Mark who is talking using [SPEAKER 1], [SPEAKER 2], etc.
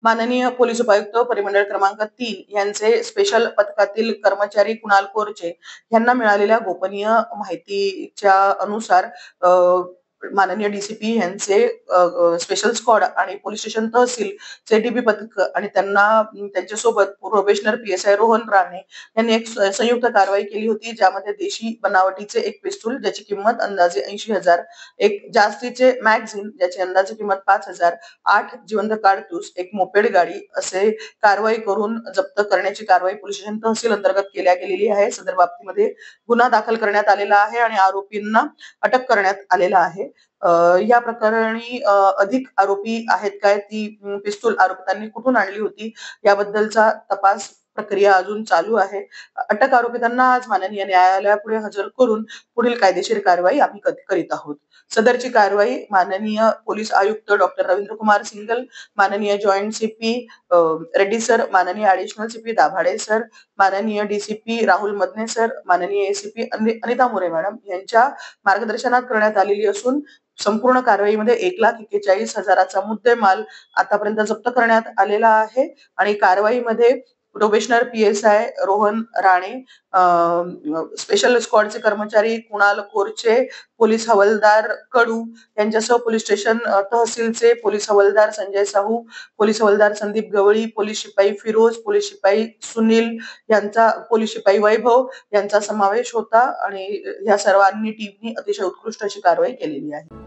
[SPEAKER 1] माननीय पोलीस उपायुक्त परिमंडळ क्रमांक 3 यांचे स्पेशल पथकातील कर्मचारी कुणाल कोरचे यांना मिळालेल्या गोपनीय माहितीच्या अनुसार माननीय डीसीपी यांचे स्पेशल स्क्वॉड आणि पोलीस स्टेशन तहसील चे पथक आणि त्यांच्यासोबत प्रोबेशनर पीएसआय रोहन राणे यांनी एक संयुक्त कारवाई केली होती, ज्यामध्ये देशी बनावटीचे एक पिस्तूल ज्याची किंमत अंदाजे 80,000, एक जास्तीचे मॅगझिन ज्याची अंदाजे किंमत 5,000, 8 जिवंत कारतूस, एक मोपेड गाडी असे कारवाई करून जप्त करण्याची कारवाई पोलीस स्टेशन तहसील अंतर्गत गेलेली आहे। सदर बाबतीमध्ये गुन्हा दाखल करण्यात आलेला आहे आणि आरोपींना अटक करण्यात आलेला आहे। या प्रकरणी अधिक आरोपी आहेत काय, ती पिस्तूल आरोपितांनी कुठून आणली होती याबद्दलचा तपास प्रक्रिया अजून चालू आहे। अटक आरोपितांना आज माननीय न्यायालयापुढे हजर करून पुढील कायदेशीर कारवाई आम्ही करीत आहोत। सदरची कारवाई माननीय पोलीस आयुक्त डॉक्टर रवींद्र कुमार सिंगल, माननीय जॉइंट सीपी रेड्डी सर, माननीय ॲडिशनल सीपी दाभाडे सर, माननीय डीसीपी राहुल मदने सर, माननीय एसीपी अनिता मोरे मॅडम यांच्या मार्गदर्शनात करण्यात आलेली असून संपूर्ण कारवाईमध्ये 1,41,000चा मुद्देमाल आतापर्यंत जप्त करण्यात आलेला आहे आणि कारवाईमध्ये probationer PSI Rohan Rane, special स्क्वॉडचे कर्मचारी कुणाल कोरचे, पोलीस हवालदार कडू यांच्यासह पोलीस स्टेशन तहसीलचे पोलीस हवालदार संजय साहू, पोलीस हवालदार संदीप गवळी, पोलीस शिपाई फिरोज, पोलीस शिपाई सुनील यांचा, पोलीस शिपाई वैभव यांचा समावेश होता आणि या सर्वांनी टीमनी अतिशय उत्कृष्ट अशी कारवाई केलेली आहे।